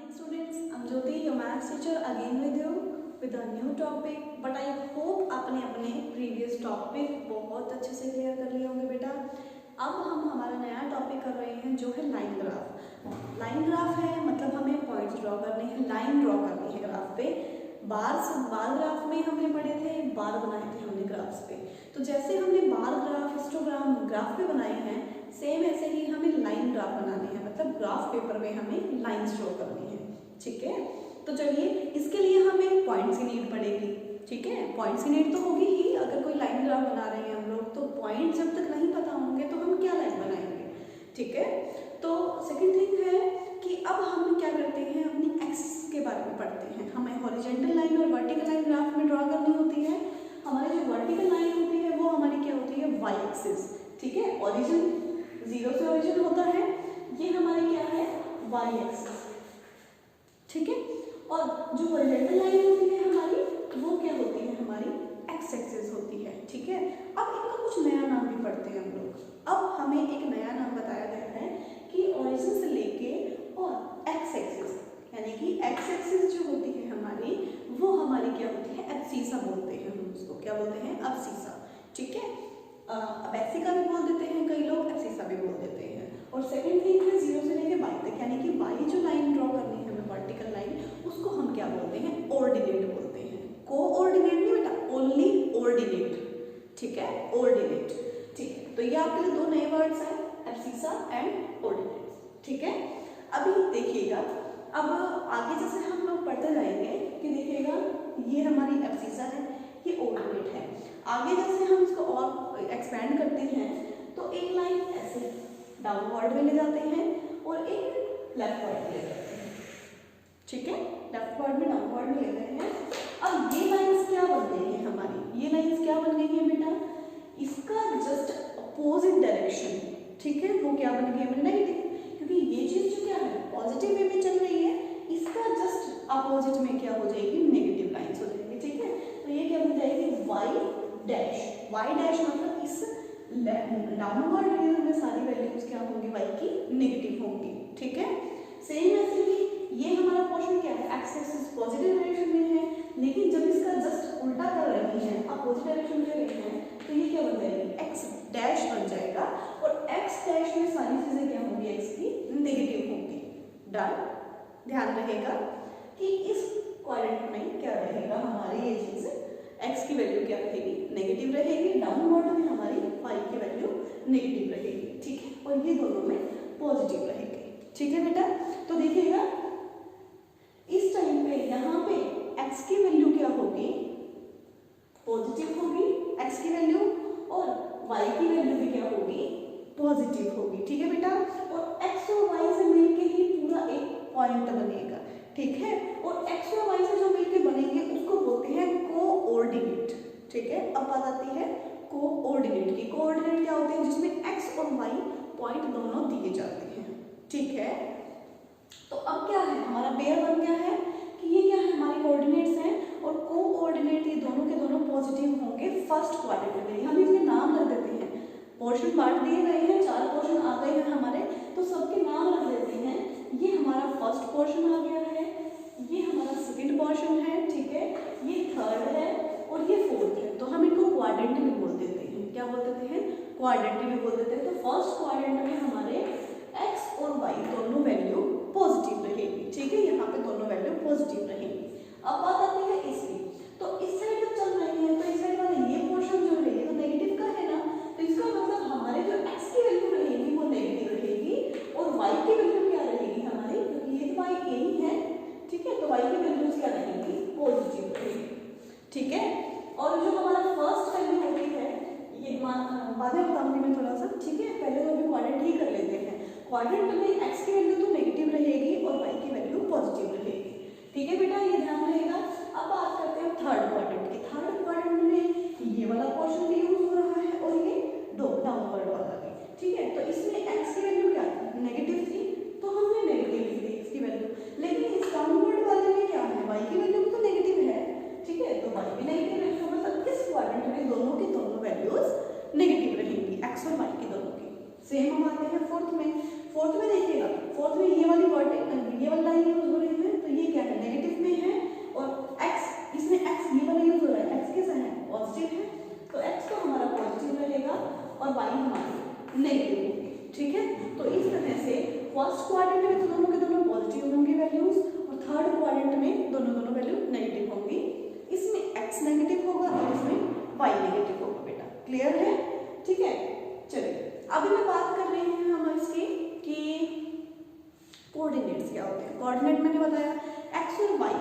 morning students, I'm Jyoti, your maths teacher again with you with a new topic. But I hope आपने अपने previous topic बहुत अच्छे से clear कर लिए होंगे बेटा। अब हम हमारा नया टॉपिक कर रहे हैं जो है लाइन ग्राफ। लाइन ग्राफ है मतलब हमें पॉइंट्स ड्रॉ करने हैं, लाइन ड्रॉ करनी है ग्राफ पे। बार ग्राफ में हमने पढ़े थे, बार बनाए थे हमने ग्राफ्स पे। तो जैसे हमने बार ग्राफ, हिस्टोग्राम ग्राफ पे बनाए हैं, सेम ऐसे ही हमें लाइन ग्राफ बनाने हैं, मतलब ग्राफ पेपर में हमें लाइंस ड्रॉ करनी है। ठीक है, तो चलिए इसके लिए हमें पॉइंट्स की नीड पड़ेगी। ठीक है, पॉइंट्स की नीड तो होगी ही। अगर कोई लाइन ग्राफ बना रहे हैं हम लोग, तो पॉइंट जब तक नहीं पता होंगे तो हम क्या लाइन बनाएंगे। ठीक है, तो सेकंड थिंग है कि अब हम क्या करते हैं, अपनी एक्सिस के बारे में पढ़ते हैं। हमें हॉरिजॉन्टल लाइन और वर्टिकल लाइन ग्राफ में ड्रॉ करनी होती है। हमारी जो वर्टिकल लाइन होती है वो हमारी क्या होती है, वाई एक्सिस। ठीक है, ओरिजिन, जीरो से ओरिजिन होता है, ये हमारी क्या है, वाई एक्सिस। ठीक है, और जो हॉरिजॉन्टल लाइन होती है हमारी, वो क्या होती है, हमारी एक्स एक्सिस होती है। ठीक है, अब इनका कुछ नया नाम भी पढ़ते हैं हम लोग। अब हमें एक नया नाम बताया गया है कि ओरिजिन से लेके और एक्स एक्सिस, यानी कि एक्स एक्सिस जो होती है हमारी, वो हमारी क्या होती है, एब्सिसा बोलते हैं हम उसको। क्या बोलते हैं, एब्सिसा। ठीक है, एब्सिसा भी बोल देते हैं कई लोग, एब्सिसा भी बोल देते हैं। और सेकंड थिंग है जीरो से लेके वाई तक, यानी कि वाई जो लाइन ड्रॉ करनी है हमें, वर्टिकल लाइन, उसको हम क्या बोलते हैं, ऑर्डिनेट बोलते हैं। कोऑर्डिनेट नहीं बेटा, ओनली ऑर्डिनेट। ठीक है, ऑर्डिनेट। ठीक है, तो ये आपके लिए दो नए वर्ड्स हैं, एब्सिसा एंड ऑर्डिनेट। ठीक है, अभी देखिएगा, अब आगे जैसे हम लोग पढ़ते जाएंगे कि देखिएगा ये हमारी एब्सिसा है, ये ऑर्डिनेट है। आगे जैसे हम इसको और एक्सपेंड करते हैं तो एक लाइन ऐसे डाउनवर्ड में ले जाते हैं और एक लेफ्टवर्ड में ले जाते हैं। ठीक है, लेफ्टवर्ड में डाउनवर्ड में ले रहे हैं। अब ये लाइंस क्या बन गई है हमारी, ये लाइंस क्या बन गई है बेटा, इसका जस्ट अपोजिट डायरेक्शन। ठीक है, वो क्या बन गई है, नेगेटिव, क्योंकि ये चीज जो क्या है पॉजिटिव वे में चल रही है, इसका जस्ट अपोजिट में क्या हो जाएगी, नेगेटिव लाइंस हो जाएगी। ठीक है, तो ये क्या बन जाएगी, वाई डैश। वाई डैश मतलब इस डाउनवर्ड रीजन में सारी वैल्यूज क्या होंगी, वाई की नेगेटिव होंगी। ठीक है, सेम ऐसे ही ये हमारा पोर्शन क्या है, एक्स एक्सिस पॉजिटिव डायरेक्शन में है, लेकिन जब इसका जस्ट उल्टा कर रही है, अपोजिट डायरेक्शन में रही है, तो ये क्या बन जाएगी, एक्स डैश बन जाएगा। और एक्स डैश में सारी चीजें क्या होंगी, एक्स की नेगेटिव होंगी। डन, ध्यान रहेगा कि इस क्वाड्रेंट में क्या रहेगा, हमारी ये चीज एक्स की वैल्यू क्या रहेगी, नेगेटिव रहेगी। डाउनवर्ड में हमारी वाई की वैल्यू नेगेटिव रहेगी। ठीक है, और ये दोनों में पॉजिटिव रहेगी। ठीक है बेटा, तो देखिएगा इस टाइम पे यहाँ पे एक्स की वैल्यू क्या होगी, पॉजिटिव होगी एक्स की वैल्यू, और वाई की वैल्यू भी क्या होगी, पॉजिटिव होगी। ठीक है बेटा, और एक्स और वाई से मिलके ही पूरा एक पॉइंट बनेगा। ठीक है, और एक्स और वाई से जो मिलके बनेंगे उसको बोलते हैं कोऑर्डिनेट। ठीक है, अब बात आती है कोऑर्डिनेट की। कोऑर्डिनेट क्या होते हैं, जिसमें एक्स और वाई पॉइंट दोनों दिए जाते हैं। ठीक है, तो अब क्या है, हमारा पेयर बन गया है कि ये क्या है, हमारे कोऑर्डिनेट्स हैं, और कोऑर्डिनेट ये दोनों के दोनों पॉजिटिव होंगे फर्स्ट क्वाड्रेंट में। हम इसमें नाम रख देते हैं, पोर्शन बांट दिए गए हैं, 4 पोर्शन आ गए हैं हमारे, तो सबके नाम रख देते हैं। ये हमारा फर्स्ट पोर्शन आ गया है, ये हमारा सेकंड पोर्शन है, ठीक है, ये थर्ड है, और ये फोर्थ है। तो हम इनको क्वाड्रेंट भी बोल देते हैं। क्या बोल देते हैं, क्वाड्रेंट भी बोल देते हैं। तो फर्स्ट क्वाड्रेंट में हमारे एक्स और वाई दोनों वैल्यू पॉजिटिव रहेगी। ठीक है, यहाँ पे दोनों वैल्यू पॉजिटिव रहेगी। अब बात आती है इसकी, तो इस साइड जब चल रही है तो इस साइड वाला ये पोर्शन जो है ये तो नेगेटिव का है ना, तो इसका मतलब हमारे जो एक्स की वैल्यू रहेगी वो नेगेटिव रहेगी, और वाई की वैल्यू क्या रहेगी हमारी, क्योंकि ये तो वाई यही है। ठीक है, तो वाई की वैल्यूज क्या रहेगी, पॉजिटिव रहेगी। ठीक है, और जो हमारा फर्स्ट वैल्यू होती है, ये बाद में बताऊंगी मैं थोड़ा सा। ठीक है, पहले तो अभी क्वाड्रेंट ही कर लेते हैं। क्वाड्रेंट में एक्स की वैल्यू तो नेगेटिव रहेगी और वाई की वैल्यू पॉजिटिव रहेगी। ठीक है बेटा, ये ध्यान रहेगा। अब बात करते हैं थर्ड क्वाड्रेंट की। थर्ड क्वाड्रेंट में ये वाला पोर्शन भी यूज हो रहा है और ये डाउनवर्ड वाला भी। ठीक है, तो इसमें एक्स की वैल्यू क्या नेगेटिव थी, तो हमने नेगेटिव लिख दी एक्स की वैल्यू, लेकिन इस डाउनवर्ड वाले में क्या है, वाई की वैल्यू तो नेगेटिव है। ठीक है, तो वाई भी नेगेटिव है, तो मतलब इस क्वाड्रेंट में दोनों की दोनों वैल्यूज नेगेटिव रहेंगी, एक्स और वाई की दोनों की। सेम हम आते हैं फोर्थ में। फोर्थ में देखिएगा, फोर्थ में ये वाली लाइन यूज हो रही है, फर्स्ट क्वाड्रेंट में तो दोनों के दोनों पॉजिटिव होंगी वैल्यूज और थर्ड क्वाड्रेंट में दोनों वैल्यू नेगेटिव होंगी। इसमें x नेगेटिव होगा और इसमें y नेगेटिव होगा बेटा। क्लियर है? ठीक है, चलिए अभी मैं बात कर रही हूँ हम इसकी कि कोऑर्डिनेट्स क्या होते हैं। कोऑर्डिनेट मैंने बताया x और y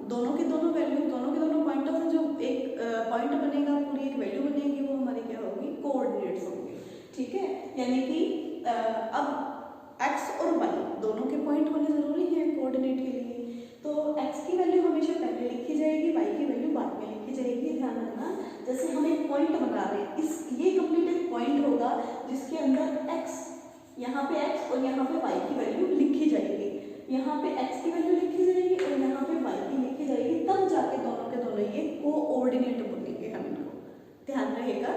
दोनों के दोनों वैल्यू, दोनों के दोनों पॉइंटों से जो एक पॉइंट बनेगा, पूरी एक वैल्यू बनेगी, वो हमारी क्या होगी? कोऑर्डिनेट्स होंगे। ठीक है, यानी कि अब x और y दोनों के पॉइंट होने जरूरी है कोऑर्डिनेट के लिए। तो x की वैल्यू हमेशा पहले लिखी जाएगी, y की वैल्यू बाद में लिखी जाएगी। ध्यान रखना, जैसे हम एक पॉइंट बना रहे हैं, इस ये कंप्लीट एक पॉइंट होगा जिसके अंदर x, यहाँ पे x और यहाँ पे y की वैल्यू लिखी जाएगी। यहाँ पे x की वैल्यू लिखी जाएगी और यहाँ पे y की लिखी जाएगी, तब जाके दोनों के दोनों ये कोऑर्डिनेट बोलेंगे हम इनको। ध्यान रहेगा,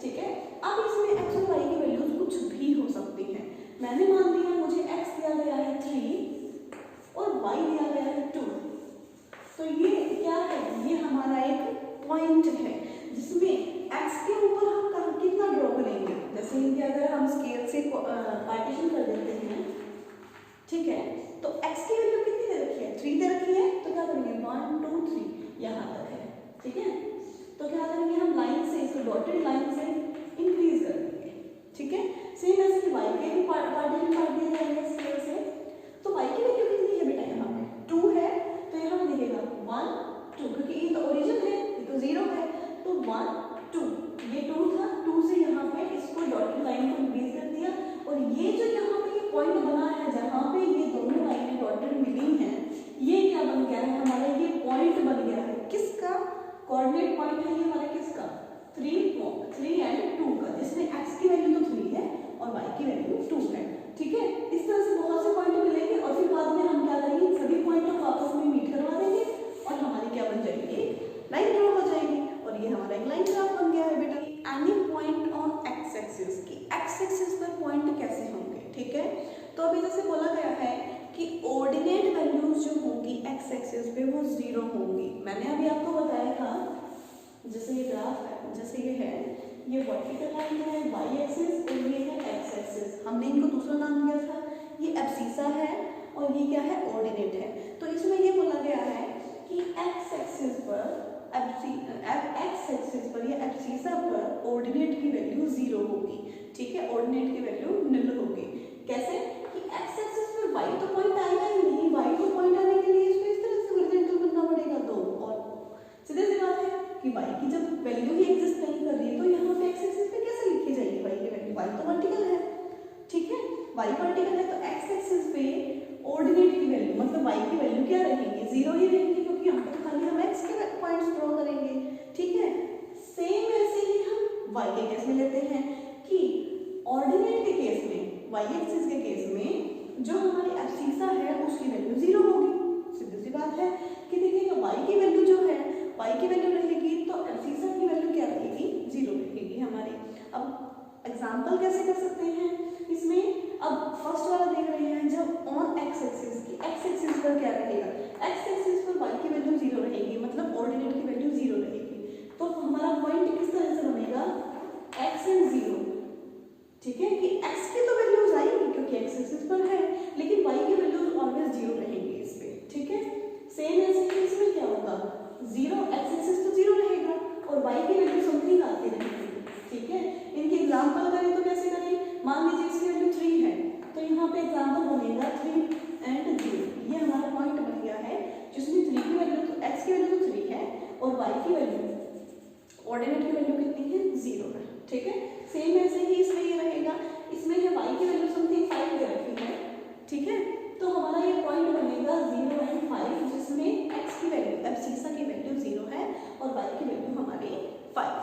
ठीक है। अब इसमें x और y की वैल्यूज कुछ भी हो सकती हैं। मैंने मान लिया मुझे x दिया गया है 3 और y दिया गया है 2, तो ये क्या है? ये हमारा एक पॉइंट है जिसमें x के ऊपर हम कहाँ कितना ड्रॉ करेंगे। जैसे इनके अगर हम स्केल से पार्टीशन कर देते हैं, ठीक है, तो x की वैल्यू कितनी दे रखी है? 3 दे रखी है, तो क्या करेंगे? 1 2 3 यहाँ तक है। ठीक है, तो क्या करेंगे हम? लाइन से, इसको डॉटेड लाइन से इंक्रीज कर देंगे। ठीक है, सेम ऐसे ही y के भी पार्टीशन कर दिया जाएगा स्केल से। तो y की वैल्यू कितनी है बेटा? यहाँ पे 2 है, तो यहाँ पे दिखेगा 1 2, क्योंकि ये तो ओरिजिन है, ये तो 0 है, तो 1 2, ये 2 था, 2 से यहाँ पे इसको डॉटेड लाइन को इंक्रीज कर दिया, और ये जो यहाँ पे ये पॉइंट बना है जहाँ पे ये दोनों लाइनें डॉटेड मिली हैं, ये क्या बन गया है हमारा? ये पॉइंट बन गया है। किसका कोऑर्डिनेट पॉइंट है ये हमारा? किसका? 3 एंड 2 का, जिसमें x की वैल्यू तो 3 है और y की वैल्यू 2 है। ठीक है, इस तरह से बहुत से पॉइंट मिलेंगे और फिर बाद में हम क्या करेंगे? सभी पॉइंटों को आपस में मीट करवा देंगे और हमारी क्या बन जाएगी? लाइन ड्रॉ हो जाएगी, और ये हमारा एक लाइन ग्राफ बन गया है बेटा। Any point on x axis की एक्स एक्सिस पर पॉइंट कैसे होंगे? ठीक है, तो अभी जैसे बोला गया है कि ऑर्डिनेट वैल्यूज जो होंगी एक्स एक्सिस पे वो 0 होंगी। मैंने अभी आपको बताया था, जैसे ये ग्राफ है, जैसे ये है, ये वर्टिकल लाइन है वाई एक्सिस और ये है एक्स एक्सिस। हमने इनको दूसरा नाम दिया था, ये एब्सिसा है और ये क्या है? ऑर्डिनेट है। तो इसमें ये बोला गया है कि एक्स एक्सिस पर एक्स एक्सिस पर या एब्सिसा पर ऑर्डिनेट की वैल्यू 0 होगी। ठीक है, ऑर्डिनेट की वैल्यू 0 होगी। कैसे? कि एक्स एक्सिस पर वाई तो पॉइंट आएगा ही नहीं, वाई को पॉइंट आने के लिए इसको इस तरह से हॉरिजॉन्टल बनना पड़ेगा। तो और सीधे सी बात है कि वाई की जब वैल्यू ही एग्जिस्ट नहीं कर रही है, तो यहाँ पे एक्स एक्सिस पे कैसे लिखी जाएगी वाई की वैल्यू? वाई तो वर्टिकल है। ठीक है, वाई वर्टिकल है, तो एक्स एक्सिस पे ऑर्डिनेट की वैल्यू मतलब वाई की वैल्यू क्या रहेगी? 0 ही रहेगी, क्योंकि यहाँ पे तो खाली हम एक्स के पॉइंट्स ड्रॉ करेंगे। ठीक है, सेम ऐसे ही हम वाई के केस में लेते हैं कि ऑर्डिनेट के केस में, वाई एक्सिस के केस में जो हमारी एब्सिसा है उसकी वैल्यू 0 होगी। सीधी सी बात है कि देखिएगा वाई की वैल्यू जो है, वाई की वैल्यू रहेगी तो एब्सिसा की वैल्यू क्या रहेगी? 0 रहेगी हमारी। अब एग्जांपल कैसे कर सकते हैं इसमें? अब फर्स्ट वाला देख रहे हैं, जब ऑन एक्स एक्सिस की एक्स एक्सिस पर क्या रहेगा? एक्स एक्सिस पर वाई की वैल्यू 0 रहेगी, मतलब ऑर्डिनेट की वैल्यू 0 रहेगी। तो हमारा पॉइंट किस तरह से बनेगा? X and 0। ठीक है, कि एक्स की तो वैल्यूज आएंगी क्योंकि एक्स एक्सिस पर है, लेकिन वाई की वैल्यूज ऑलवेज 0 रहेंगी इस पे। ठीक है, सेम ऐसे ही इसमें क्या होगा? 0, एक्स एक्सिस तो 0 रहेगा और वाई की वैल्यू समथिंग आती रहेगी। ठीक है, इनकी एग्जांपल करें तो कैसे करें? मान लीजिए इसकी वैल्यू 3 है, तो यहाँ पे एग्जांपल बनेगा 3 एंड 0। ये हमारा पॉइंट बन गया है जिसमें 3 की वैल्यू तो एक्स की वैल्यू तो 3 है और वाई की वैल्यू ऑर्डिनेट की वैल्यू कितनी है? 0 है। ठीक है, सेम ऐसे ही इसमें ये रहेगा, इसमें है वाई की वैल्यू समथिंग 5 दे रखी है। ठीक है, तो हमारा ये पॉइंट बनेगा 0 एंड 5, जिसमें एक्स की वैल्यू एब्सिसा की वैल्यू 0 है और वाई की वैल्यू हमारी 5।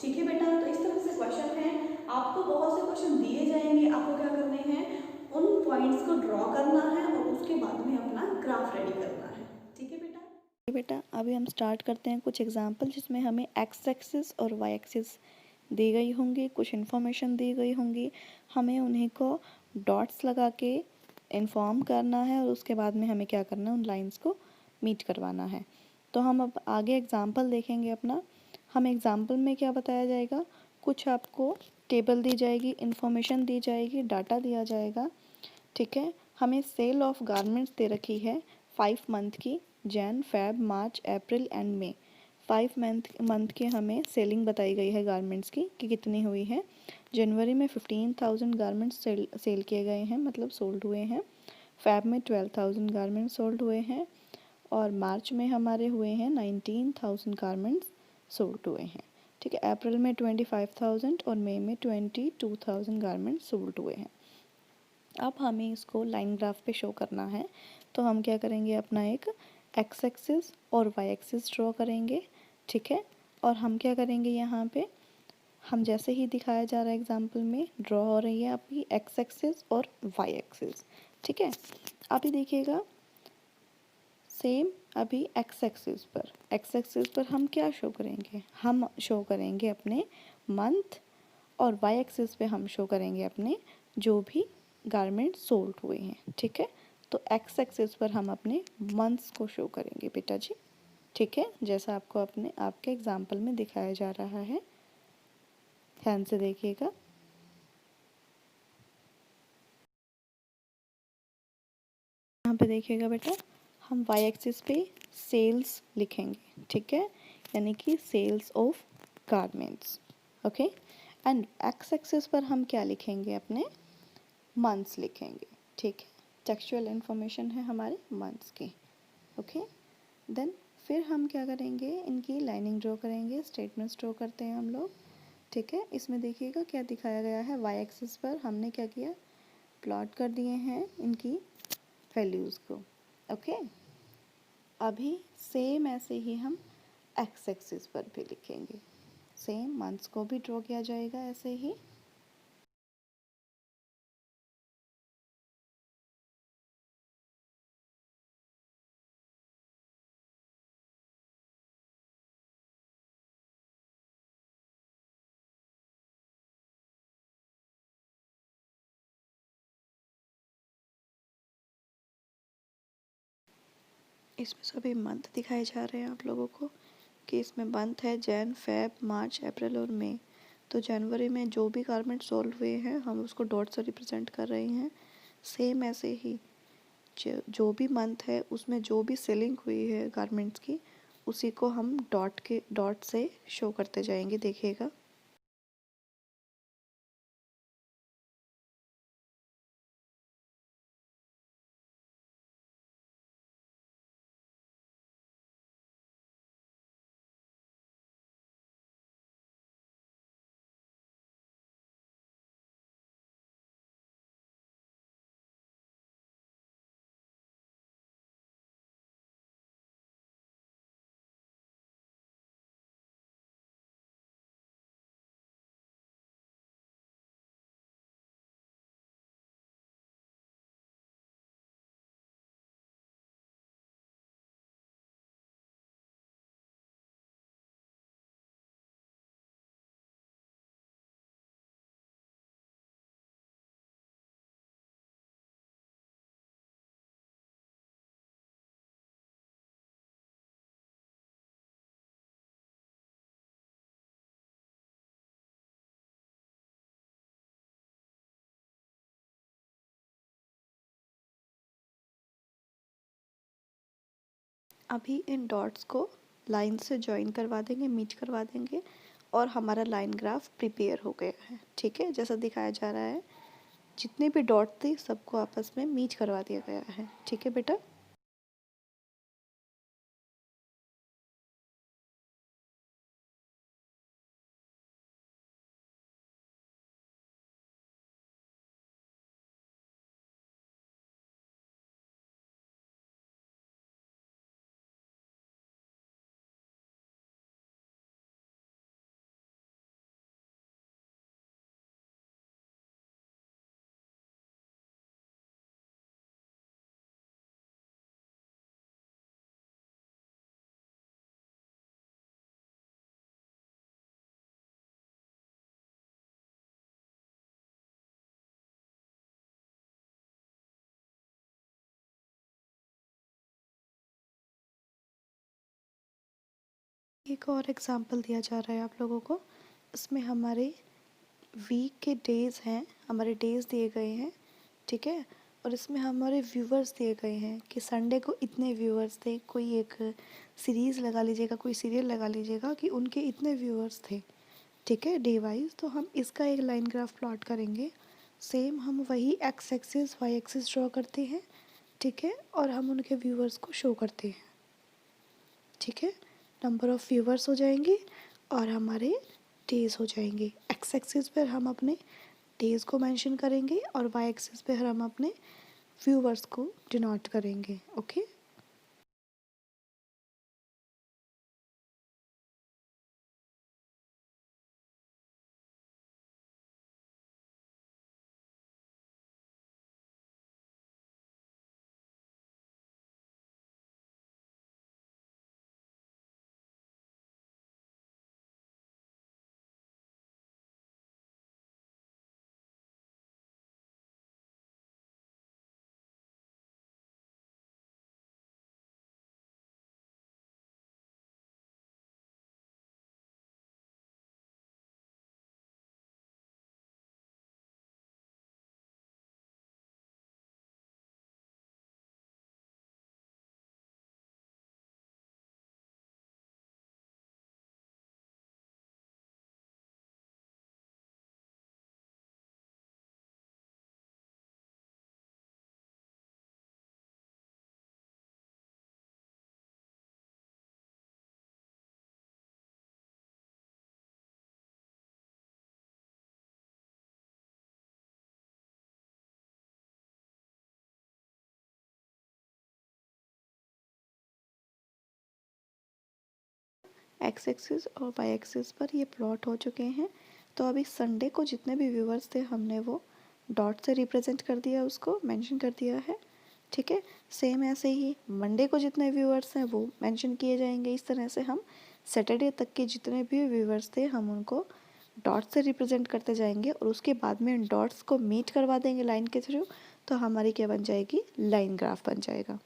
ठीक है बेटा, तो इस तरह से क्वेश्चन है, आपको बहुत से क्वेश्चन दिए जाएंगे, आपको क्या करने हैं? उन पॉइंट्स को ड्रॉ करना है और उसके बाद में अपना ग्राफ रेडी करना है। ठीक है बेटा, अभी हम स्टार्ट करते हैं कुछ एग्जांपल जिसमें हमें एक्स एक्सिस और वाई एक्सिस दी गई होंगी, कुछ इन्फॉर्मेशन दी गई होंगी, हमें उन्हीं को डॉट्स लगा के इन्फॉर्म करना है और उसके बाद में हमें क्या करना है? उन लाइंस को मीट करवाना है। तो हम अब आगे एग्जांपल देखेंगे अपना। हम एग्जांपल में क्या बताया जाएगा? कुछ आपको टेबल दी जाएगी, इन्फॉर्मेशन दी जाएगी, डाटा दिया जाएगा, ठीक है। हमें सेल ऑफ गारमेंट्स दे रखी है 5 मंथ की, Jan, Feb, March, April and May. 5 month के हमें सेलिंग बताई गई है गारमेंट्स की कि कितनी हुई है। जनवरी में 15,000 गारमेंट्स सेल किए गए हैं, मतलब सोल्ड हुए हैं। फेब में 12,000 गारमेंट्स सोल्ड हुए हैं और मार्च में हमारे हुए हैं 19,000 गारमेंट्स सोल्ड हुए हैं। ठीक है। अप्रैल में 25,000 और मई में 22,000 गारमेंट्स सोल्ड हुए हैं। अब हमें इसको लाइन ग्राफ पे शो करना है, तो हम क्या करेंगे, अपना एक एक्स एक्सिस और वाई एक्सिस ड्रॉ करेंगे। ठीक है। और हम क्या करेंगे, यहाँ पे हम जैसे ही दिखाया जा रहा है एग्जाम्पल में ड्रॉ हो रही है आपकी एक्स एक्सिस और वाई एक्सिस। ठीक है। अभी देखिएगा सेम, अभी एक्स एक्सिस पर हम क्या शो करेंगे, हम शो करेंगे अपने मंथ, और वाई एक्सिस पे हम शो करेंगे अपने जो भी गारमेंट सोल्ड हुए हैं। ठीक है। तो एक्स एक्सिस पर हम अपने मंथ्स को शो करेंगे बेटा जी। ठीक है, जैसा आपको अपने आपके एग्जाम्पल में दिखाया जा रहा है, ध्यान से देखिएगा। यहाँ पे देखिएगा बेटा, हम वाई एक्सिस पे सेल्स लिखेंगे। ठीक है, यानी कि sales of garments. Okay. And X axis पर हम क्या लिखेंगे, अपने मंथ्स लिखेंगे। ठीक है, टेक्सचुअल इन्फॉर्मेशन है हमारे मंथ्स की। ओके। देन फिर हम क्या करेंगे, इनकी लाइनिंग ड्रॉ करेंगे, स्टेटमेंट्स ड्रॉ करते हैं हम लोग। ठीक है। इसमें देखिएगा क्या दिखाया गया है, वाई एक्सिस पर हमने क्या किया, प्लॉट कर दिए हैं इनकी वैल्यूज़ को। ओके। अभी सेम ऐसे ही हम एक्स एक्सिस पर भी लिखेंगे, सेम मंथ्स को भी ड्रॉ किया जाएगा ऐसे ही। इसमें सभी मंथ दिखाए जा रहे हैं आप लोगों को कि इसमें मंथ है जैन, फेब, मार्च, अप्रैल और मई। तो जनवरी में जो भी गारमेंट सोल्ड हुए हैं हम उसको डॉट से रिप्रेजेंट कर रहे हैं। सेम ऐसे ही जो भी मंथ है उसमें जो भी सेलिंग हुई है गारमेंट्स की, उसी को हम डॉट से शो करते जाएंगे। देखिएगा अभी इन डॉट्स को लाइन से ज्वाइन करवा देंगे, मीट करवा देंगे, और हमारा लाइन ग्राफ प्रिपेयर हो गया है। ठीक है, जैसा दिखाया जा रहा है, जितने भी डॉट थे सबको आपस में मीट करवा दिया गया है। ठीक है बेटा। एक और एग्जांपल दिया जा रहा है आप लोगों को, इसमें हमारे वीक के डेज हैं, हमारे डेज दिए गए हैं। ठीक है, और इसमें हमारे व्यूवर्स दिए गए हैं कि संडे को इतने व्यूवर्स थे। कोई एक सीरीज़ लगा लीजिएगा, कोई सीरियल लगा लीजिएगा कि उनके इतने व्यूवर्स थे, ठीक है, डे वाइज। तो हम इसका एक लाइन ग्राफ प्लॉट करेंगे। सेम हम वही X axis Y axis draw करते हैं, ठीक है, और हम उनके व्यूवर्स को शो करते हैं, ठीक है। नंबर ऑफ़ व्यूवर्स हो जाएंगे और हमारे डेज़ हो जाएंगे। एक्स एक्सिस पर हम अपने डेज़ को मेंशन करेंगे और वाई एक्सिस पर हम अपने व्यूवर्स को डिनोट करेंगे, ओके। एक्स एक्सिस और वाई एक्सिस पर ये प्लॉट हो चुके हैं। तो अभी संडे को जितने भी व्यूवर्स थे हमने वो डॉट से रिप्रेजेंट कर दिया, उसको मेंशन कर दिया है, ठीक है। सेम ऐसे ही मंडे को जितने व्यूवर्स हैं वो मेंशन किए जाएंगे। इस तरह से हम सैटरडे तक के जितने भी व्यूवर्स थे हम उनको डॉट से रिप्रेजेंट करते जाएंगे और उसके बाद में इन डॉट्स को मीट करवा देंगे लाइन के थ्रू। तो हमारी क्या बन जाएगी, लाइन ग्राफ बन जाएगा।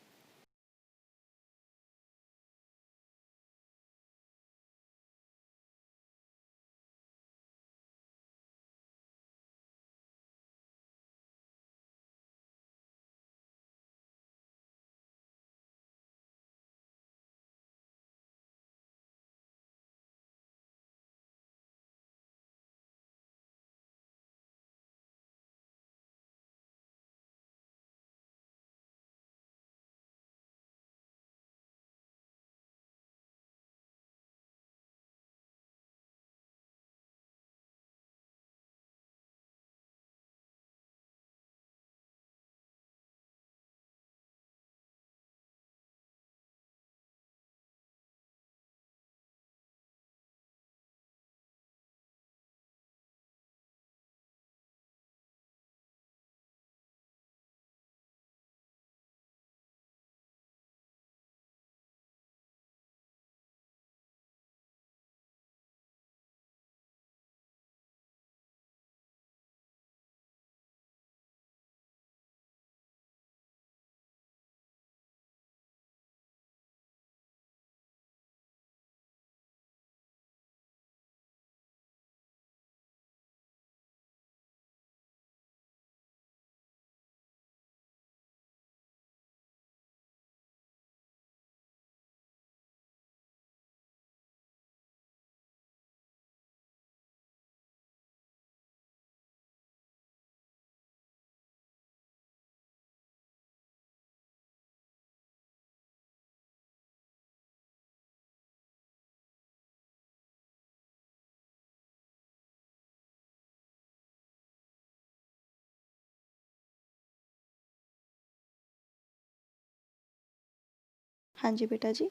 हाँ जी बेटा जी।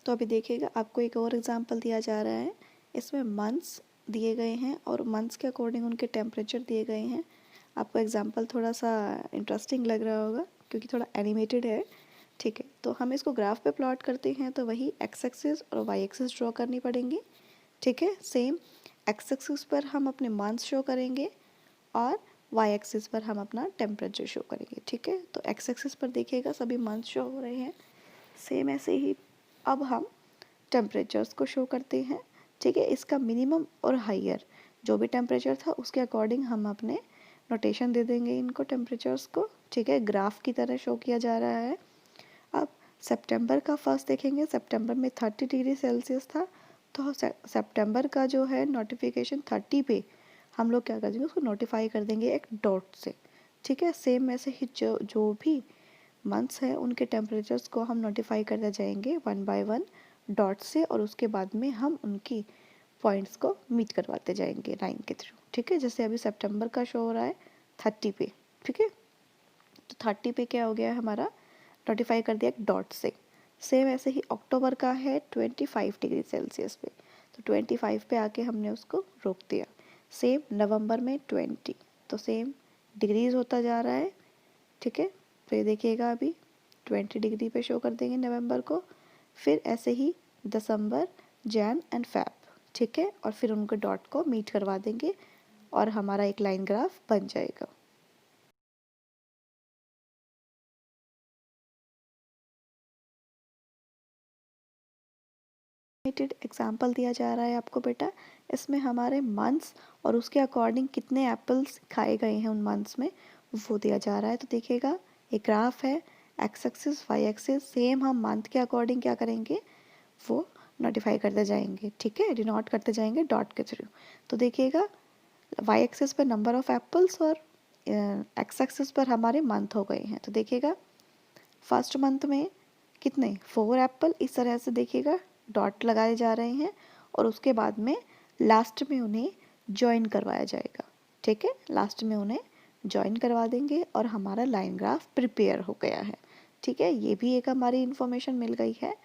तो अभी देखिएगा आपको एक और एग्जांपल दिया जा रहा है। इसमें मंथ्स दिए गए हैं और मंथ्स के अकॉर्डिंग उनके टेम्परेचर दिए गए हैं। आपको एग्जांपल थोड़ा सा इंटरेस्टिंग लग रहा होगा क्योंकि थोड़ा एनिमेटेड है, ठीक है। तो हम इसको ग्राफ पे प्लॉट करते हैं तो वही एक्स एक्सिस और वाई एक्सिस ड्रॉ करनी पड़ेंगी, ठीक है। सेम एक्स एक्सिस पर हम अपने मंथ्स शो करेंगे और वाई एक्सिस पर हम अपना टेम्परेचर शो करेंगे, ठीक है। तो एक्स एक्सिस पर देखिएगा सभी मंथ शो हो रहे हैं। सेम ऐसे ही अब हम टेम्परेचर्स को शो करते हैं, ठीक है। इसका मिनिमम और हाइयर जो भी टेम्परेचर था उसके अकॉर्डिंग हम अपने नोटेशन दे देंगे इनको टेम्परेचर्स को, ठीक है, ग्राफ की तरह शो किया जा रहा है। अब सितंबर का फर्स्ट देखेंगे, सितंबर में 30 डिग्री सेल्सियस था, तो सितंबर का जो है नोटिफिकेशन 30 पे हम लोग क्या कर देंगे, उसको नोटिफाई कर देंगे एक डॉट से। ठीक है, सेम ऐसे ही जो भी मंथ्स है उनके टेम्परेचर्स को हम नोटिफाई करते जाएंगे वन बाय वन डॉट से, और उसके बाद में हम उनकी पॉइंट्स को मीट करवाते जाएंगे लाइन के थ्रू। ठीक है, जैसे अभी सितंबर का शो हो रहा है 30 पे। ठीक है, तो 30 पे क्या हो गया हमारा, नोटिफाई कर दिया डॉट से। सेम ऐसे ही अक्टूबर का है 25 डिग्री सेल्सियस पे, तो 25 पे आके हमने उसको रोक दिया। सेम नवंबर में 20, तो सेम डिग्रीज होता जा रहा है। ठीक है, तो ये देखिएगा अभी 20 डिग्री पे शो कर देंगे नवंबर को, फिर ऐसे ही दिसंबर, जैन एंड फेब। ठीक है, और फिर उनको डॉट को मीट करवा देंगे और हमारा एक लाइन ग्राफ बन जाएगा। एग्जाम्पल दिया जा रहा है आपको बेटा, इसमें हमारे मंथ्स और उसके अकॉर्डिंग कितने एप्पल्स खाए गए हैं उन मंथ्स में वो दिया जा रहा है। तो देखिएगा एक ग्राफ है, X axis Y axis, same हम मंथ के अकॉर्डिंग क्या करेंगे, वो नोटिफाई करते जाएंगे। ठीक है, डिनोट करते जाएंगे डॉट के थ्रू। तो देखिएगा वाई एक्सिस पर नंबर ऑफ एप्पल्स और एक्स एक्सिस पर हमारे मंथ हो गए हैं। तो देखिएगा फर्स्ट मंथ में कितने 4 एप्पल, इस तरह से देखिएगा डॉट लगाए जा रहे हैं, और उसके बाद में लास्ट में उन्हें ज्वाइन करवाया जाएगा। ठीक है, लास्ट में उन्हें ज्वाइन करवा देंगे और हमारा लाइन ग्राफ प्रिपेयर हो गया है। ठीक है, ये भी एक हमारी इंफॉर्मेशन मिल गई है।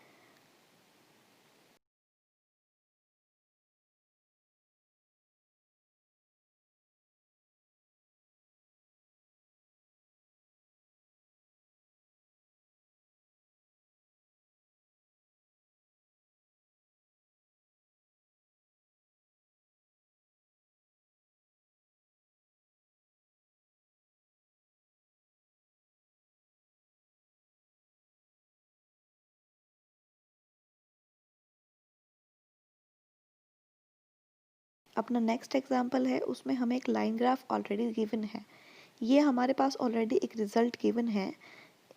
अपना नेक्स्ट एग्जाम्पल है, उसमें हमें एक लाइन ग्राफ ऑलरेडी गिवन है। ये हमारे पास ऑलरेडी एक रिजल्ट गिवन है।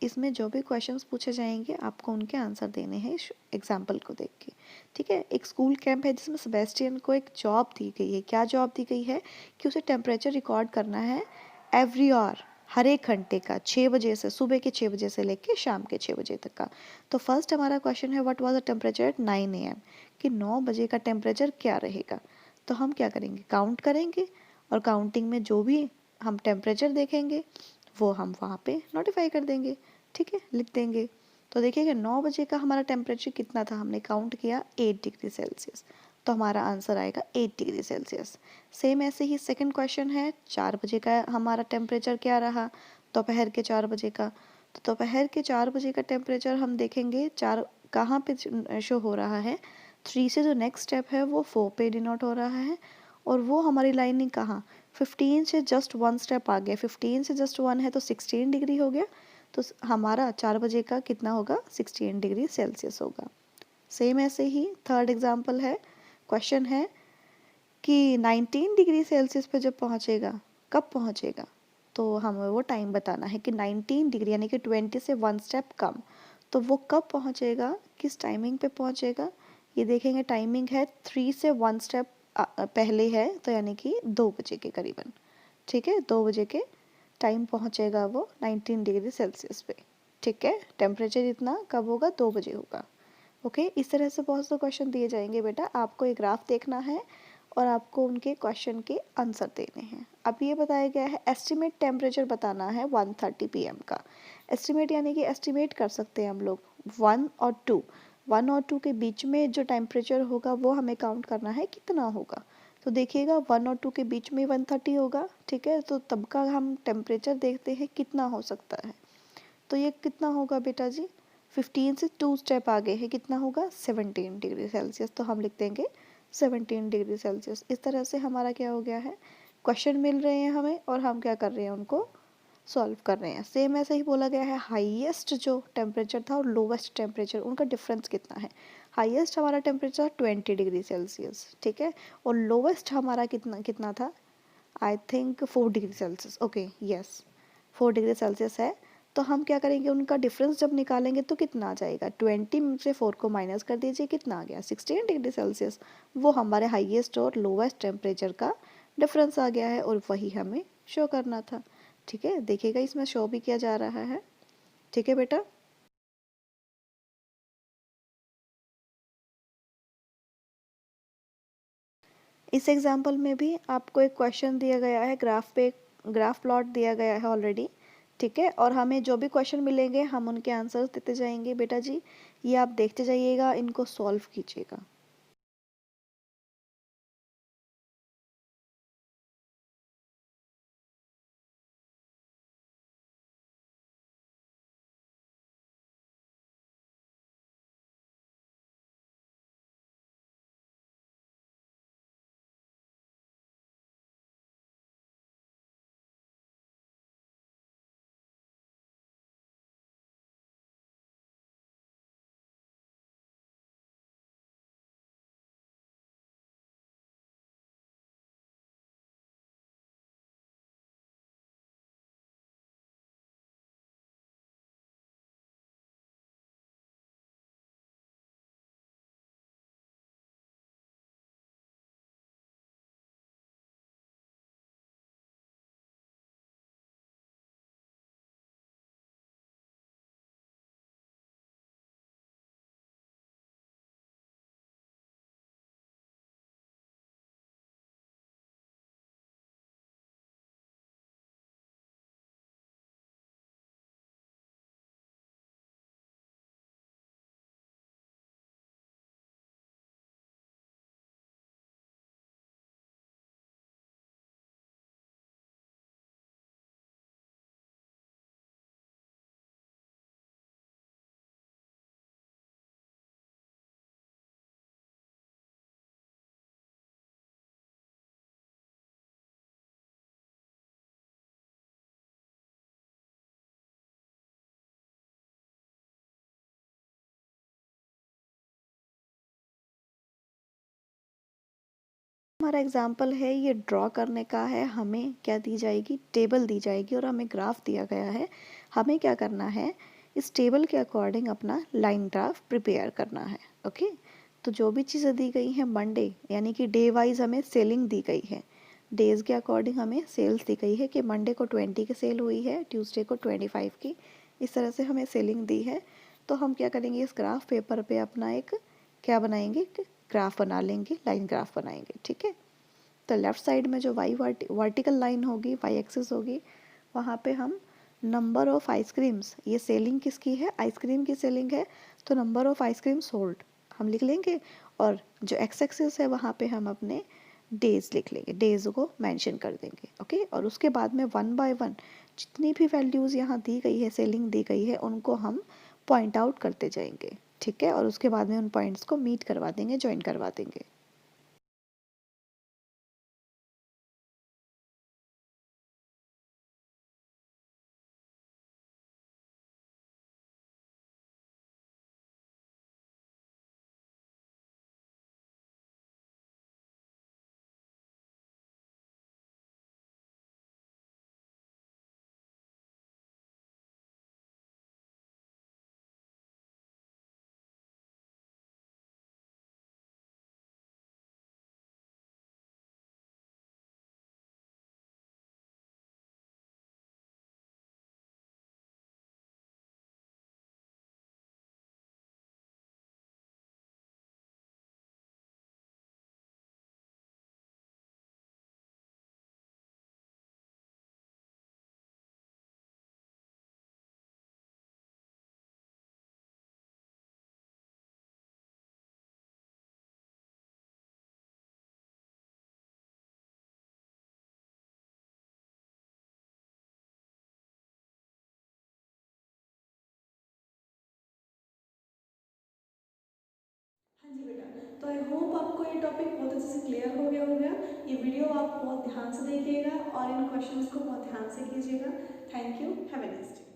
इसमें जो भी क्वेश्चंस पूछे जाएंगे आपको उनके आंसर देने हैं एग्जाम्पल को देख के। ठीक है, एक स्कूल कैंप है जिसमें सेबेस्टियन को एक जॉब दी गई है। क्या जॉब दी गई है कि उसे टेम्परेचर रिकॉर्ड करना है एवरी आवर, हर एक घंटे का, 6 बजे से, सुबह के 6 बजे से लेके शाम के 6 बजे तक का। तो फर्स्ट हमारा क्वेश्चन है what was the temperature at 9 AM, कि 9 बजे का टेम्परेचर क्या रहेगा। तो हम क्या करेंगे, काउंट करेंगे, और काउंटिंग में जो भी हम टेम्परेचर देखेंगे वो हम वहाँ पे नोटिफाई कर देंगे। ठीक है, लिख देंगे। तो देखिएगा 9 बजे का हमारा टेम्परेचर कितना था, हमने काउंट किया 8 डिग्री सेल्सियस, तो हमारा आंसर आएगा 8 डिग्री सेल्सियस। सेम ऐसे ही सेकंड क्वेश्चन है, 4 बजे का हमारा टेम्परेचर क्या रहा, दोपहर के 4 बजे का। तो दोपहर के 4 बजे का टेम्परेचर हम देखेंगे, 4 कहाँ पे शो हो रहा है, 3 से जो नेक्स्ट स्टेप है वो 4 पे डिनोट हो रहा है, और वो हमारी लाइनिंग कहाँ, 15 से जस्ट 1 स्टेप आ गया, 15 से जस्ट 1 है तो 16 डिग्री हो गया। तो हमारा 4 बजे का कितना होगा, 16 डिग्री सेल्सियस होगा। सेम ऐसे ही थर्ड एग्जाम्पल है, क्वेश्चन है कि 19 डिग्री सेल्सियस पे जब पहुंचेगा, कब पहुंचेगा, तो हमें वो टाइम बताना है कि 19 डिग्री यानी कि 20 से 1 स्टेप कम, तो वो कब पहुंचेगा, किस टाइमिंग पे पहुंचेगा। ये देखेंगे टाइमिंग है 3 से 1 स्टेप पहले है, तो यानी कि 2 बजे के करीबन। ठीक है, 2 बजे के टाइम पहुंचेगा वो 19 डिग्री सेल्सियस पे। ठीक है, टेम्परेचर इतना कब होगा, 2 बजे होगा। ओके, इस तरह से बहुत से क्वेश्चन दिए जाएंगे बेटा, आपको एक ग्राफ देखना है और आपको उनके क्वेश्चन के आंसर देने हैं। अब ये बताया गया है एस्टिमेट टेम्परेचर बताना है 1:30 PM का। एस्टिमेट यानी कि एस्टिमेट कर सकते हैं हम लोग 1 और 2, 1 और 2 के बीच में जो टेम्परेचर होगा वो हमें काउंट करना है कितना होगा। तो देखिएगा 1 और 2 के बीच में 1:30 होगा। ठीक है, तो तब का हम टेम्परेचर देखते हैं कितना हो सकता है। तो ये कितना होगा बेटा जी, 15 से 2 स्टेप आगे है, कितना होगा 17 डिग्री सेल्सियस, तो हम लिख देंगे 17 डिग्री सेल्सियस। इस तरह से हमारा क्या हो गया है, क्वेश्चन मिल रहे हैं हमें और हम क्या कर रहे हैं, उनको सॉल्व कर रहे हैं। सेम ऐसे ही बोला गया है हाईएस्ट जो टेम्परेचर था और लोवेस्ट टेम्परेचर उनका डिफरेंस कितना है। हाईएस्ट हमारा टेम्परेचर 20 डिग्री सेल्सियस, ठीक है, और लोवेस्ट हमारा कितना कितना था, I think 4 degree Celsius. Okay, yes, 4 degree Celsius है, तो हम क्या करेंगे, उनका डिफरेंस जब निकालेंगे तो कितना आ जाएगा, 20 में से 4 को माइनस कर दीजिए, कितना आ गया 16 डिग्री सेल्सियस। वो हमारे हाईएस्ट और लोवेस्ट टेम्परेचर का डिफरेंस आ गया है और वही हमें शो करना था। ठीक है, देखिएगा इसमें शो भी किया जा रहा है। ठीक है बेटा। इस एग्जाम्पल में भी आपको एक क्वेश्चन दिया गया है, ग्राफ पे ग्राफ प्लॉट दिया गया है ऑलरेडी। ठीक है, और हमें जो भी क्वेश्चन मिलेंगे हम उनके आंसर्स देते जाएंगे बेटा जी। ये आप देखते जाइएगा, इनको सॉल्व कीजिएगा। हमारा एग्जाम्पल है, ये ड्रॉ करने का है। हमें क्या दी जाएगी, टेबल दी जाएगी और हमें ग्राफ दिया गया है। हमें क्या करना है, इस टेबल के अकॉर्डिंग अपना लाइन ग्राफ प्रिपेयर करना है। ओके, तो जो भी चीज़ें दी गई हैं मंडे, यानी कि डे वाइज हमें सेलिंग दी गई है। डेज के अकॉर्डिंग हमें सेल्स दी गई है कि मंडे को 20 की सेल हुई है, ट्यूसडे को 25 की, इस तरह से हमें सेलिंग दी है। तो हम क्या करेंगे, इस ग्राफ पेपर पे अपना एक क्या बनाएंगे, ग्राफ बना लेंगे, लाइन ग्राफ बनाएंगे। ठीक है, तो लेफ्ट साइड में जो वाई वर्टिकल लाइन होगी, वाई एक्सिस होगी, वहाँ पे हम नंबर ऑफ आइसक्रीम्स, ये सेलिंग किसकी है, आइसक्रीम की सेलिंग है, तो नंबर ऑफ आइसक्रीम सोल्ड हम लिख लेंगे। और जो एक्स एक्सिस है वहाँ पे हम अपने डेज लिख लेंगे, डेज को मेंशन कर देंगे। ओके, और उसके बाद में वन बाय वन जितनी भी वैल्यूज़ यहाँ दी गई है, सेलिंग दी गई है, उनको हम पॉइंट आउट करते जाएंगे। ठीक है, और उसके बाद में उन पॉइंट्स को मीट करवा देंगे, ज्वाइन करवा देंगे। हाँ जी बेटा, तो आई होप आपको ये टॉपिक बहुत अच्छे से क्लियर हो गया होगा। ये वीडियो आप बहुत ध्यान से देखिएगा और इन क्वेश्चंस को बहुत ध्यान से कीजिएगा। Thank you, have a nice day.